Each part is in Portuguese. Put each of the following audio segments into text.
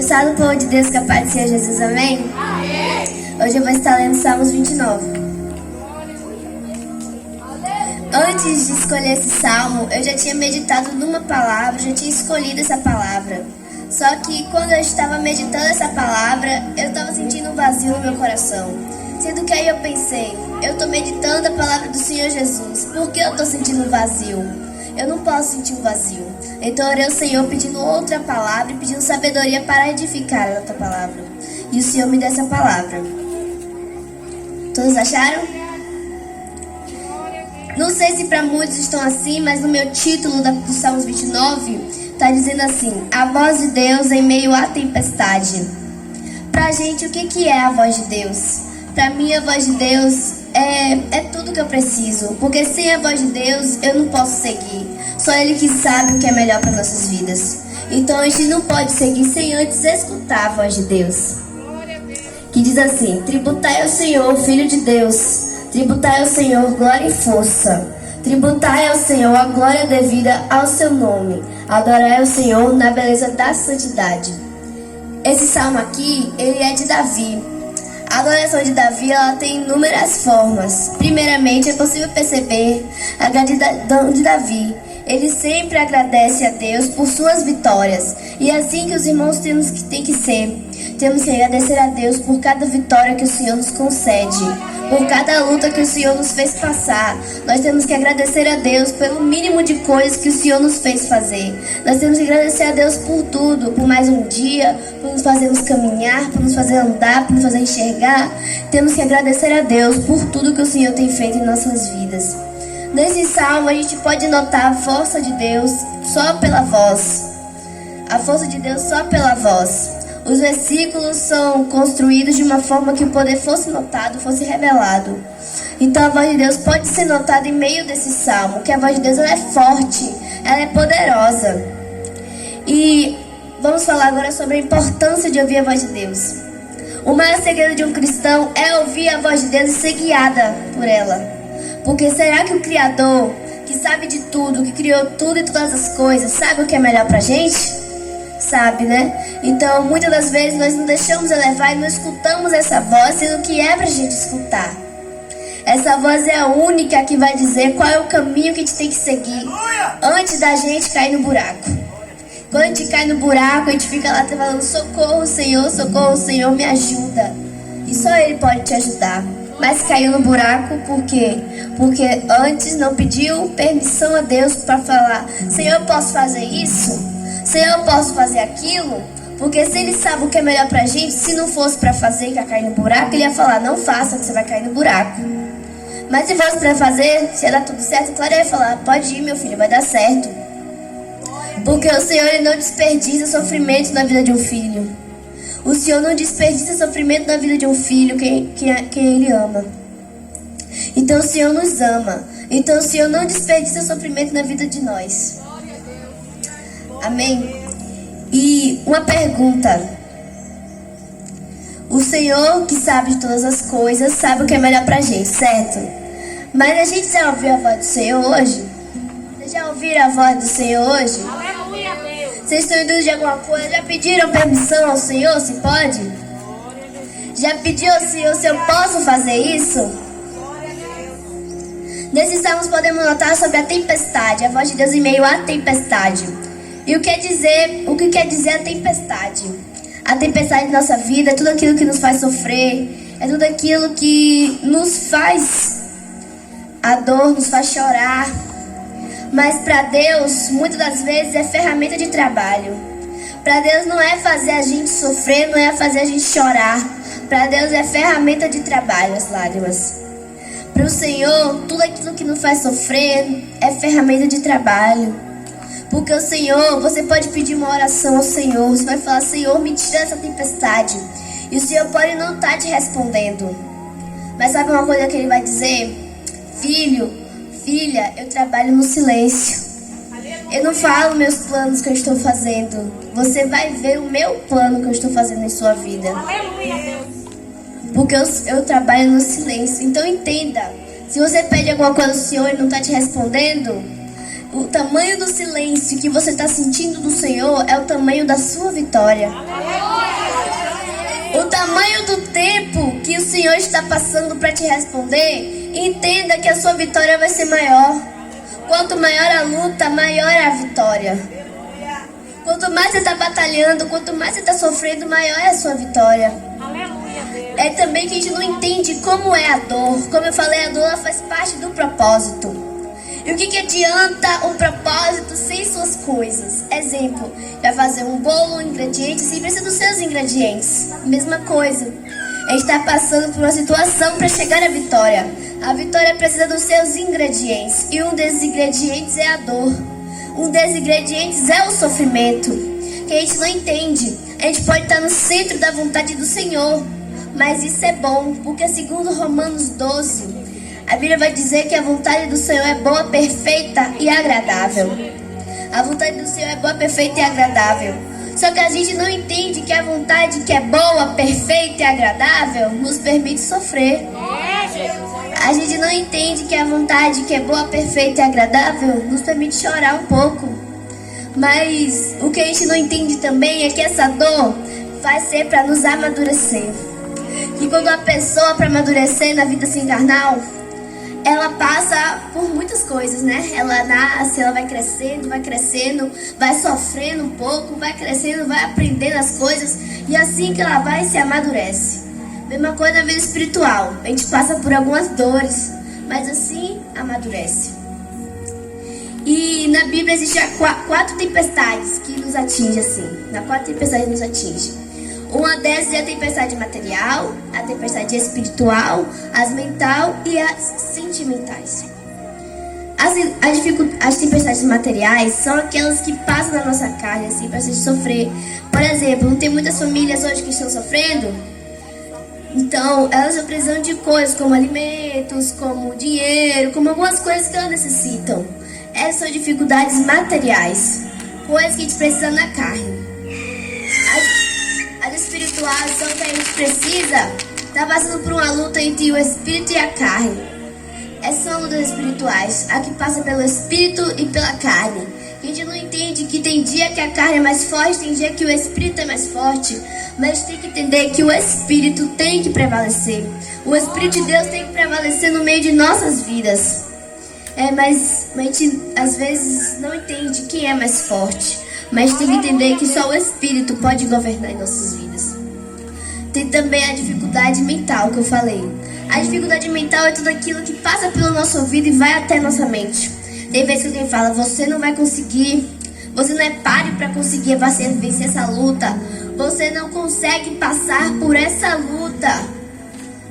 Abençoado o povo de Deus, que a paz de Jesus, amém? Hoje eu vou estar lendo Salmos 29. Antes de escolher esse salmo, eu já tinha meditado numa palavra, já tinha escolhido essa palavra. Só que quando eu estava meditando essa palavra, eu estava sentindo um vazio no meu coração. Sendo que aí eu pensei, eu estou meditando a palavra do Senhor Jesus, por que eu estou sentindo um vazio? Eu não posso sentir um vazio. Então orei ao Senhor pedindo outra palavra e pedindo sabedoria para edificar a outra palavra. E o Senhor me deu essa palavra. Todos acharam? Não sei se para muitos estão assim, mas no meu título do Salmos 29 está dizendo assim: a voz de Deus em meio à tempestade. Pra gente, o que é a voz de Deus? Pra mim, a voz de Deus é tudo que eu preciso, porque sem a voz de Deus eu não posso seguir. Só Ele que sabe o que é melhor para nossas vidas. Então a gente não pode seguir sem antes escutar a voz de Deus. Que diz assim: tributai ao Senhor, Filho de Deus, tributai ao Senhor glória e força. Tributai ao Senhor a glória devida ao seu nome. Adorai ao Senhor na beleza da santidade. Esse salmo aqui, ele é de Davi. A adoração de Davi, ela tem inúmeras formas. Primeiramente, é possível perceber a gratidão de Davi. Ele sempre agradece a Deus por suas vitórias. E é assim que os irmãos tem que ser. Temos que agradecer a Deus por cada vitória que o Senhor nos concede, por cada luta que o Senhor nos fez passar. Nós temos que agradecer a Deus pelo mínimo de coisas que o Senhor nos fez fazer. Nós temos que agradecer a Deus por tudo, por mais um dia, por nos fazermos caminhar, por nos fazer andar, por nos fazer enxergar. Temos que agradecer a Deus por tudo que o Senhor tem feito em nossas vidas. Nesse salmo a gente pode notar a força de Deus só pela voz. A força de Deus só pela voz. Os versículos são construídos de uma forma que o poder fosse notado, fosse revelado. Então a voz de Deus pode ser notada em meio desse salmo, que a voz de Deus ela é forte, ela é poderosa. E vamos falar agora sobre a importância de ouvir a voz de Deus. O maior segredo de um cristão é ouvir a voz de Deus e ser guiada por ela. Porque será que o Criador, que sabe de tudo, que criou tudo e todas as coisas, sabe o que é melhor pra gente? Sabe, né? Então, muitas das vezes nós não deixamos elevar e não escutamos essa voz, sendo que é pra gente escutar. Essa voz é a única que vai dizer qual é o caminho que a gente tem que seguir antes da gente cair no buraco. Quando a gente cai no buraco, a gente fica lá falando: socorro, Senhor, me ajuda. E só Ele pode te ajudar. Mas caiu no buraco por quê? Porque antes não pediu permissão a Deus para falar: Senhor, eu posso fazer isso? Senhor, eu posso fazer aquilo? Porque se Ele sabe o que é melhor pra gente, se não fosse pra fazer e cair no buraco, Ele ia falar: não faça, que você vai cair no buraco. Mas se fosse pra fazer, se ia dar tudo certo, claro, Ele ia falar: pode ir, meu filho, vai dar certo. Porque o Senhor, Ele não desperdiça sofrimento na vida de um filho. O Senhor não desperdiça sofrimento na vida de um filho, quem Ele ama. Então o Senhor nos ama. Então o Senhor não desperdiça sofrimento na vida de nós. Amém? E uma pergunta: o Senhor, que sabe de todas as coisas, sabe o que é melhor pra gente, certo? Mas a gente já ouviu a voz do Senhor hoje? Vocês já ouviram a voz do Senhor hoje? Aleluia, Deus. Vocês estão em dúvida de alguma coisa? Já pediram permissão ao Senhor, se pode? Já pediu ao Senhor se eu posso fazer isso? Nesses salmos podemos notar sobre a tempestade, a voz de Deus em meio à tempestade. E o que quer dizer a tempestade? A tempestade da nossa vida é tudo aquilo que nos faz sofrer, é tudo aquilo que nos faz a dor, nos faz chorar. Mas para Deus, muitas das vezes é ferramenta de trabalho. Para Deus não é fazer a gente sofrer, não é fazer a gente chorar. Para Deus é ferramenta de trabalho, as lágrimas. Para o Senhor, tudo aquilo que nos faz sofrer é ferramenta de trabalho. Porque o Senhor, você pode pedir uma oração ao Senhor. Você vai falar: Senhor, me tira dessa tempestade. E o Senhor pode não estar te respondendo. Mas sabe uma coisa que Ele vai dizer? Filho, filha, eu trabalho no silêncio. Eu não falo meus planos que eu estou fazendo. Você vai ver o meu plano que eu estou fazendo em sua vida. Aleluia, Deus. Porque eu trabalho no silêncio. Então entenda. Se você pede alguma coisa ao Senhor e não está te respondendo, o tamanho do silêncio que você está sentindo do Senhor é o tamanho da sua vitória. tamanho do tempo que o Senhor está passando para te responder, entenda que a sua vitória vai ser maior. Quanto maior a luta, maior é a vitória. Quanto mais você está batalhando, quanto mais você está sofrendo, maior é a sua vitória. Aleluia, Deus. É também que a gente não entende como é a dor. Como eu falei, a dor ela faz parte do propósito. E o que adianta um propósito sem suas coisas? Exemplo, vai fazer um bolo, ingredientes, e precisa dos seus ingredientes. Mesma coisa. A gente está passando por uma situação para chegar à vitória. A vitória precisa dos seus ingredientes. E um desses ingredientes é a dor. Um desses ingredientes é o sofrimento. Que a gente não entende. A gente pode estar no centro da vontade do Senhor. Mas isso é bom, porque segundo Romanos 12... a Bíblia vai dizer que a vontade do Senhor é boa, perfeita e agradável. A vontade do Senhor é boa, perfeita e agradável. Só que a gente não entende que a vontade que é boa, perfeita e agradável nos permite sofrer. A gente não entende que a vontade que é boa, perfeita e agradável nos permite chorar um pouco. Mas o que a gente não entende também é que essa dor vai ser para nos amadurecer. Que quando a pessoa para amadurecer na vida assim carnal, ela passa por muitas coisas, né? Ela nasce, ela vai crescendo, vai sofrendo um pouco, vai crescendo, vai aprendendo as coisas. E assim que ela vai, se amadurece. Mesma coisa na vida espiritual. A gente passa por algumas dores, mas assim amadurece. E na Bíblia existem quatro tempestades que nos atingem assim. Quatro tempestades nos atingem. Uma dessas é a tempestade material, a tempestade espiritual, as mental e as sentimentais. As tempestades materiais são aquelas que passam na nossa carne, assim, para a gente sofrer. Por exemplo, não tem muitas famílias hoje que estão sofrendo? Então, elas estão precisando de coisas como alimentos, como dinheiro, como algumas coisas que elas necessitam. Essas são dificuldades materiais, coisas que a gente precisa na carne. As espirituais são que a gente precisa, está passando por uma luta entre o espírito e a carne. Essas são lutas espirituais, a que passa pelo espírito e pela carne. A gente não entende que tem dia que a carne é mais forte, tem dia que o espírito é mais forte. Mas tem que entender que o espírito tem que prevalecer. O espírito de Deus tem que prevalecer no meio de nossas vidas. Mas a gente às vezes não entende quem é mais forte. Mas tem que entender que só o Espírito pode governar em nossas vidas. Tem também a dificuldade mental que eu falei. A dificuldade mental é tudo aquilo que passa pelo nosso ouvido e vai até nossa mente. Tem vezes que alguém fala, você não vai conseguir, você não é páreo para conseguir vencer essa luta. Você não consegue passar por essa luta.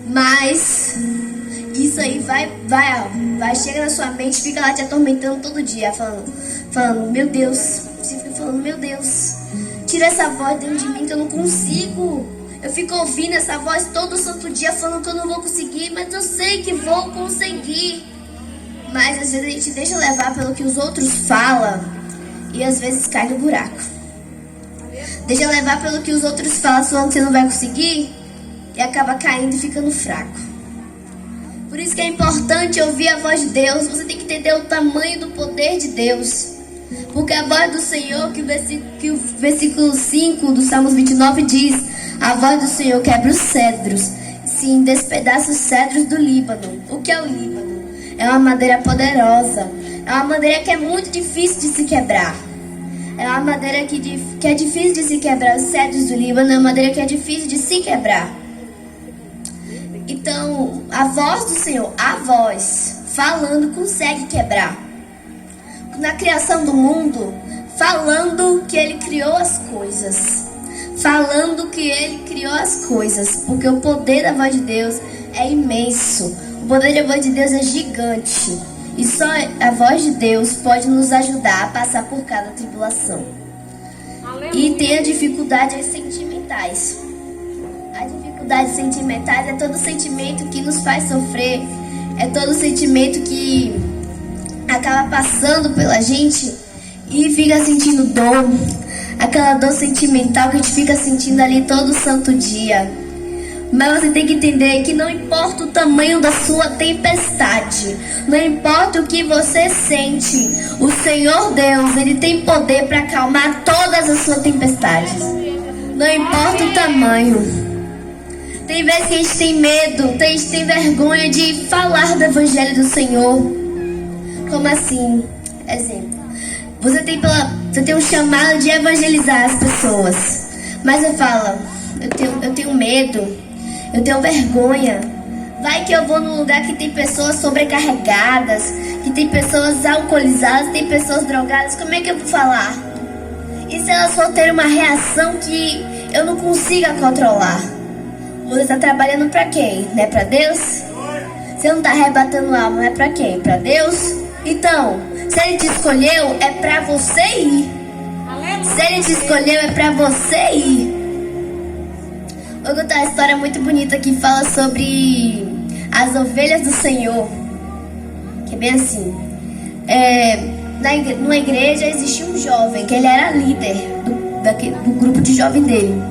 Mas isso aí vai chega na sua mente, fica lá te atormentando todo dia, falando, meu Deus. Você fica falando, meu Deus, tira essa voz dentro de mim que eu não consigo. Eu fico ouvindo essa voz todo santo dia falando que eu não vou conseguir, mas eu sei que vou conseguir. Mas às vezes a gente deixa levar pelo que os outros falam e às vezes cai no buraco. Deixa levar pelo que os outros falam, falando que você não vai conseguir e acaba caindo e ficando fraco. Por isso que é importante ouvir a voz de Deus. Você tem que entender o tamanho do poder de Deus. Porque a voz do Senhor, que o versículo 5 do Salmos 29 diz, a voz do Senhor quebra os cedros, sim, despedaça os cedros do Líbano. O que é o Líbano? É uma madeira poderosa, é uma madeira que é muito difícil de se quebrar. É uma madeira que é difícil de se quebrar. Os cedros do Líbano é uma madeira que é difícil de se quebrar. Então, a voz do Senhor, a voz, falando, consegue quebrar. Na criação do mundo, falando que Ele criou as coisas. Falando que Ele criou as coisas. Porque o poder da voz de Deus é imenso. O poder da voz de Deus é gigante. E só a voz de Deus pode nos ajudar a passar por cada tribulação. Aleluia. E tem as dificuldades sentimentais. As dificuldades sentimentais é todo sentimento que nos faz sofrer. É todo sentimento que acaba passando pela gente e fica sentindo dor. Aquela dor sentimental que a gente fica sentindo ali todo santo dia. Mas você tem que entender que não importa o tamanho da sua tempestade, não importa o que você sente, o Senhor Deus, Ele tem poder para acalmar todas as suas tempestades. Não importa o tamanho. Tem vezes que a gente tem medo, a gente tem vergonha de falar do evangelho do Senhor. Como assim? Exemplo. Você tem um chamado de evangelizar as pessoas. Mas você fala, eu tenho medo, eu tenho vergonha. Vai que eu vou num lugar que tem pessoas sobrecarregadas, que tem pessoas alcoolizadas, tem pessoas drogadas. Como é que eu vou falar? E se elas for ter uma reação que eu não consiga controlar? Você está trabalhando para quem? Não é para Deus? Você não está arrebatando alma, não é para quem? Para Deus? Então, se Ele te escolheu, é para você ir. Se Ele te escolheu, é para você ir. Vou contar uma história muito bonita que fala sobre as ovelhas do Senhor. Que é bem assim. Numa igreja existia um jovem, que ele era líder do grupo de jovem dele.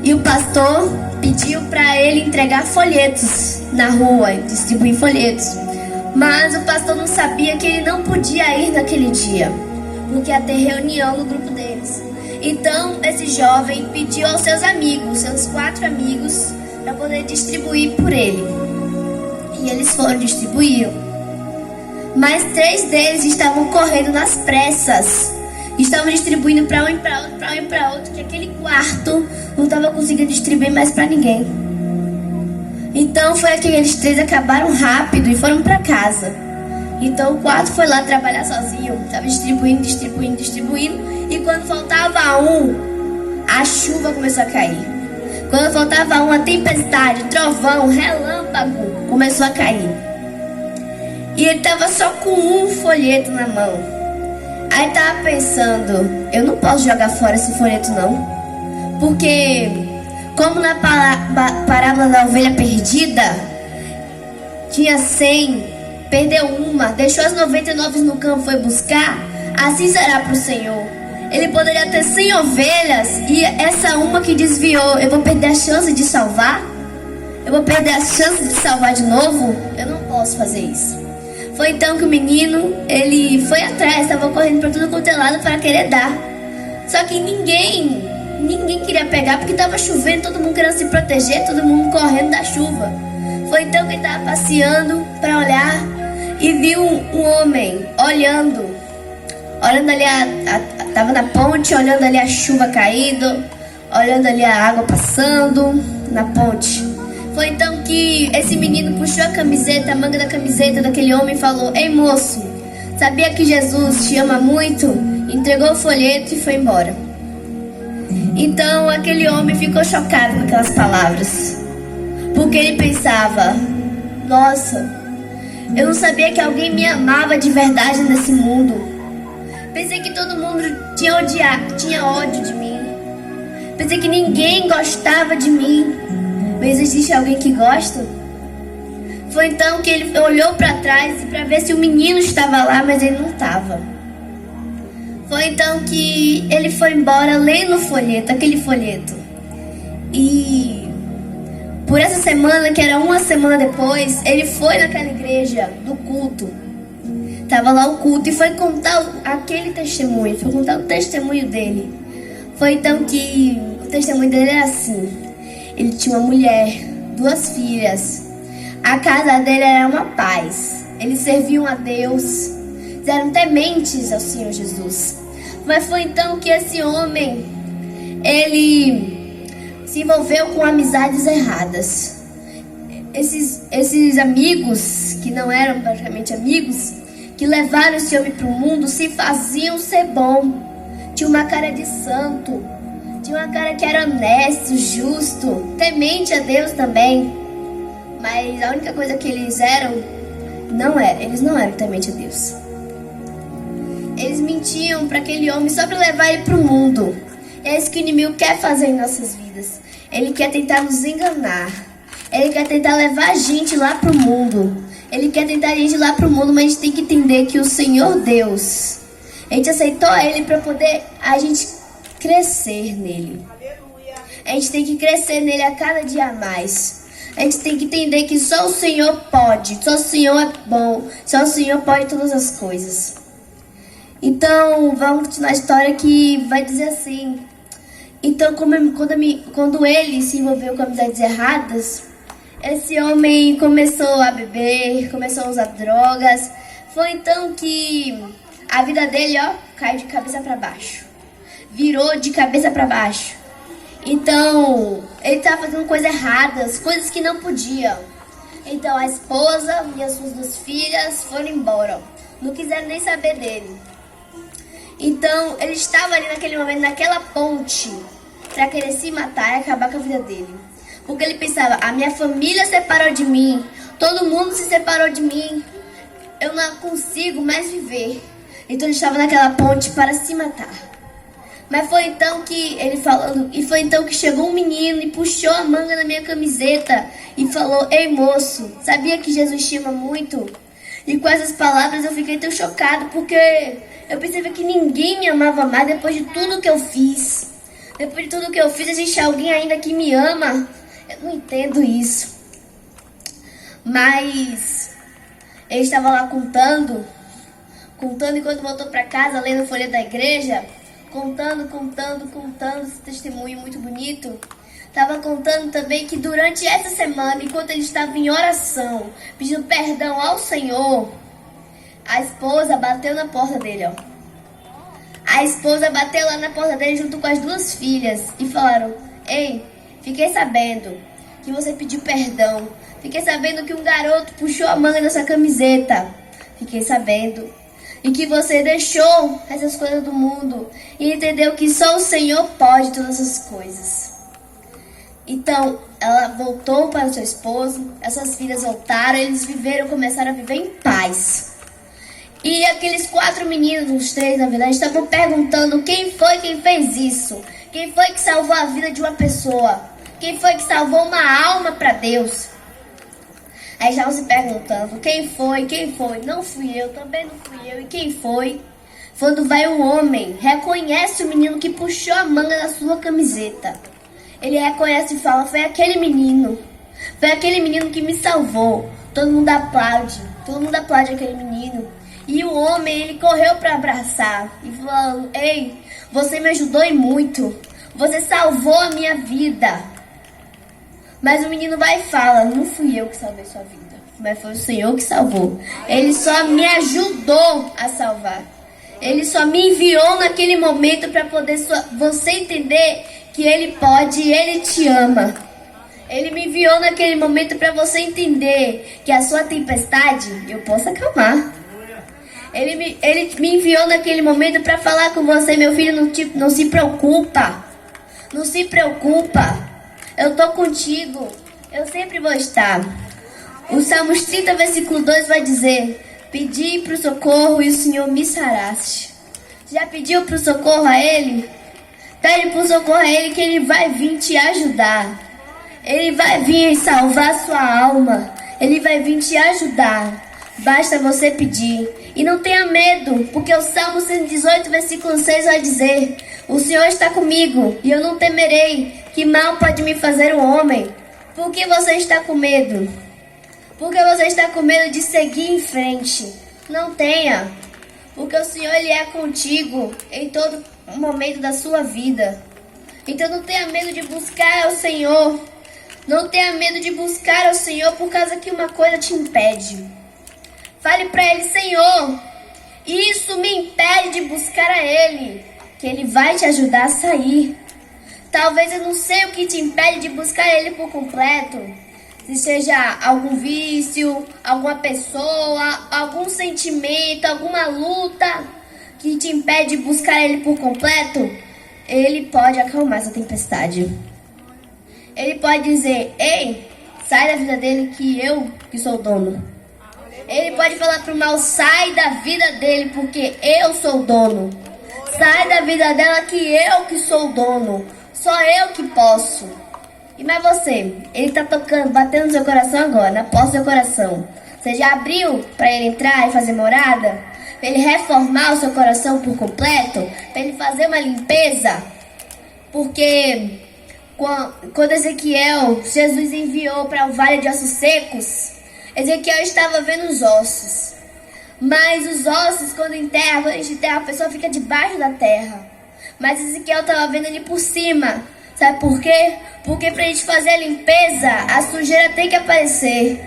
E o pastor pediu para ele entregar folhetos na rua, distribuir folhetos. Mas o pastor não sabia que ele não podia ir naquele dia, porque ia ter reunião no grupo deles. Então esse jovem pediu aos seus amigos, seus 4 amigos, para poder distribuir por ele. E eles foram distribuir. Mas 3 deles estavam correndo nas pressas. Estavam distribuindo para um e para outro, para um e para outro, que aquele quarto não estava conseguindo distribuir mais para ninguém. Então foi que aqueles 3 acabaram rápido e foram para casa. Então o 4 foi lá trabalhar sozinho, estava distribuindo. E quando faltava um, a chuva começou a cair. Quando faltava um, a tempestade, trovão, relâmpago começou a cair. E ele estava só com um folheto na mão. Aí estava pensando, eu não posso jogar fora esse folheto não. Porque, como na parábola da ovelha perdida, tinha 100, perdeu uma, deixou as 99 no campo, foi buscar, assim será para o Senhor. Ele poderia ter 100 ovelhas e essa uma que desviou, eu vou perder a chance de salvar? Eu vou perder a chance de salvar de novo? Eu não posso fazer isso. Foi então que o menino, ele foi atrás, estava correndo para tudo quanto é lado para querer dar. Só que ninguém queria pegar porque estava chovendo, todo mundo querendo se proteger, todo mundo correndo da chuva. Foi então que ele estava passeando para olhar e viu um homem olhando ali, estava na ponte, olhando ali a chuva caindo, olhando ali a água passando na ponte. Foi então que esse menino puxou a manga da camiseta daquele homem e falou: ei moço, sabia que Jesus te ama muito? Entregou o folheto e foi embora. Então aquele homem ficou chocado com aquelas palavras, porque ele pensava: nossa, eu não sabia que alguém me amava de verdade nesse mundo. Pensei que todo mundo tinha ódio de mim. Pensei que ninguém gostava de mim. Mas existe alguém que gosta? Foi então que ele olhou para trás para ver se o menino estava lá, mas ele não estava. Foi então que ele foi embora lendo o folheto, aquele folheto. E por essa semana, que era uma semana depois, ele foi naquela igreja do culto. Tava lá o culto e foi contar aquele testemunho, foi contar o testemunho dele. Foi então que o testemunho dele era assim: ele tinha uma mulher, 2 filhas. A casa dele era uma paz. Eles serviam a Deus, eram tementes ao Senhor Jesus. Mas foi então que esse homem, ele se envolveu com amizades erradas. Esses amigos, que não eram praticamente amigos, que levaram esse homem para o mundo, se faziam ser bom. Tinha uma cara de santo, tinha uma cara que era honesto, justo, temente a Deus também. Mas a única coisa que eles eram, eles não eram temente a Deus. Eles mentiam para aquele homem só para levar ele para o mundo. E é isso que o inimigo quer fazer em nossas vidas. Ele quer tentar nos enganar. Ele quer tentar levar a gente lá para o mundo. Ele quer tentar a gente lá para o mundo, mas a gente tem que entender que o Senhor Deus, a gente aceitou Ele para poder a gente crescer nele. A gente tem que crescer nele a cada dia mais. A gente tem que entender que só o Senhor pode, só o Senhor é bom, só o Senhor pode todas as coisas. Então, vamos continuar a história que vai dizer assim: Então, quando ele se envolveu com amizades erradas, esse homem começou a beber, começou a usar drogas. Foi então que a vida dele, caiu de cabeça para baixo. Virou de cabeça para baixo. Então, ele estava fazendo coisas erradas, coisas que não podia. Então, a esposa e as suas 2 filhas foram embora. Não quiseram nem saber dele. Então, ele estava ali naquele momento, naquela ponte, para querer se matar e acabar com a vida dele. Porque ele pensava, a minha família separou de mim, todo mundo se separou de mim, eu não consigo mais viver. Então ele estava naquela ponte para se matar. Mas foi então que ele falou, e foi então que chegou um menino e puxou a manga da minha camiseta e falou, ei moço, sabia que Jesus te ama muito? E com essas palavras eu fiquei tão chocado, porque eu pensava que ninguém me amava mais depois de tudo que eu fiz. Depois de tudo que eu fiz, existe alguém ainda que me ama. Eu não entendo isso. Mas ele estava lá contando, enquanto voltou para casa, lendo a folha da igreja, contando esse testemunho muito bonito. Estava contando também que durante essa semana, enquanto ele estava em oração, pedindo perdão ao Senhor, a esposa bateu na porta dele, A esposa bateu lá na porta dele junto com as 2 filhas e falaram, ei, fiquei sabendo que você pediu perdão. Fiquei sabendo que um garoto puxou a manga da sua camiseta. Fiquei sabendo. E que você deixou essas coisas do mundo e entendeu que só o Senhor pode todas essas coisas. Então, ela voltou para o seu esposo, essas filhas voltaram, eles começaram a viver em paz. E aqueles 4 meninos, os 3 na verdade, estavam perguntando quem foi quem fez isso. Quem foi que salvou a vida de uma pessoa? Quem foi que salvou uma alma para Deus? Aí estavam se perguntando, quem foi? Não fui eu, também não fui eu. E quem foi? Quando vai um homem, reconhece o menino que puxou a manga da sua camiseta. Ele reconhece e fala, foi aquele menino. Foi aquele menino que me salvou. Todo mundo aplaude aquele menino. E o homem, ele correu para abraçar e falou, ei, você me ajudou e muito. Você salvou a minha vida. Mas o menino vai e fala, não fui eu que salvei sua vida, mas foi o Senhor que salvou. Ele só me ajudou a salvar. Ele só me enviou naquele momento para poder você entender que Ele pode e Ele te ama. Ele me enviou naquele momento para você entender que a sua tempestade eu posso acalmar. Ele me enviou naquele momento para falar com você, meu filho, não se preocupa. Não se preocupa. Eu tô contigo. Eu sempre vou estar. O Salmos 30, versículo 2 vai dizer, pedi pro socorro e o Senhor me saraste. Já pediu pro socorro a Ele? Pede pro socorro a Ele que Ele vai vir te ajudar. Ele vai vir salvar a sua alma. Ele vai vir te ajudar. Basta você pedir. E não tenha medo, porque o Salmo 118, versículo 6 vai dizer, o Senhor está comigo e eu não temerei. Que mal pode me fazer o homem? Por que você está com medo? Porque você está com medo de seguir em frente. Não tenha. Porque o Senhor, Ele é contigo em todo momento da sua vida. Então não tenha medo de buscar ao Senhor. Não tenha medo de buscar ao Senhor por causa que uma coisa te impede. Fale para Ele, Senhor, isso me impede de buscar a Ele. Que Ele vai te ajudar a sair. Talvez eu não sei o que te impede de buscar Ele por completo. Se seja algum vício, alguma pessoa, algum sentimento, alguma luta que te impede de buscar Ele por completo, Ele pode acalmar essa tempestade. Ele pode dizer, ei, sai da vida dele que eu que sou o dono. Ele pode falar pro mal, sai da vida dele porque eu sou o dono. Sai da vida dela que eu que sou o dono. Só eu que posso. E mas você, Ele tá tocando, batendo no seu coração agora, na porta do seu coração. Você já abriu para Ele entrar e fazer morada? Para Ele reformar o seu coração por completo? Para Ele fazer uma limpeza? Porque quando Jesus enviou para o vale de ossos secos, Ezequiel estava vendo os ossos. Mas os ossos, quando a gente enterra, a pessoa fica debaixo da terra. Mas Ezequiel estava vendo ele por cima. Sabe por quê? Porque pra gente fazer a limpeza, a sujeira tem que aparecer.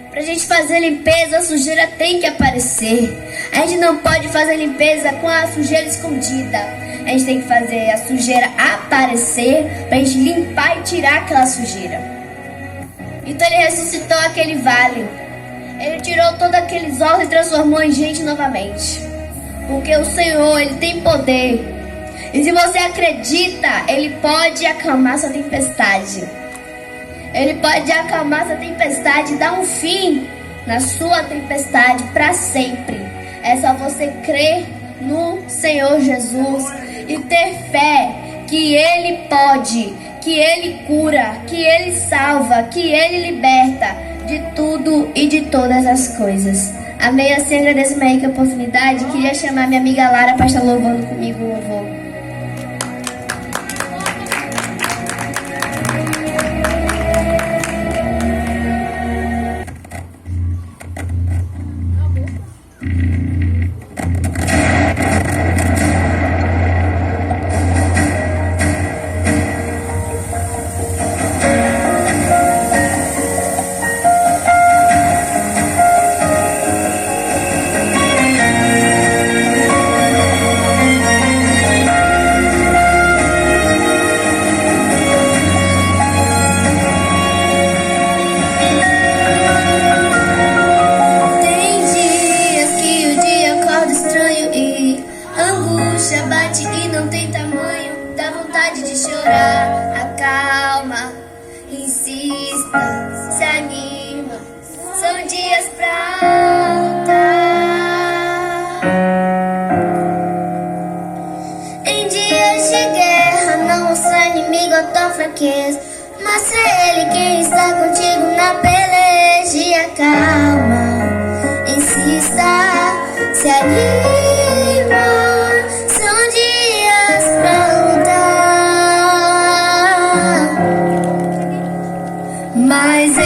Pra gente fazer a limpeza, a sujeira tem que aparecer. A gente não pode fazer a limpeza com a sujeira escondida. A gente tem que fazer a sujeira aparecer pra gente limpar e tirar aquela sujeira. Então ele ressuscitou aquele vale. Ele tirou todos aqueles ossos e transformou em gente novamente. Porque o Senhor, Ele tem poder. E se você acredita, Ele pode acalmar sua tempestade. Ele pode acalmar sua tempestade e dar um fim na sua tempestade para sempre. É só você crer no Senhor Jesus e ter fé que Ele pode, que Ele cura, que Ele salva, que Ele liberta de tudo e de todas as coisas. Amém? Assim, agradeço mais a oportunidade. Queria chamar minha amiga Lara para estar louvando comigo o louvor. Bate e não tem tamanho, dá vontade de chorar. Acalma, insista, se anima, são dias pra lutar. Em dias de guerra, não mostra inimigo a tua fraqueza. Mostra ele quem está contigo na peleja. E acalma, insista, se anima. Mas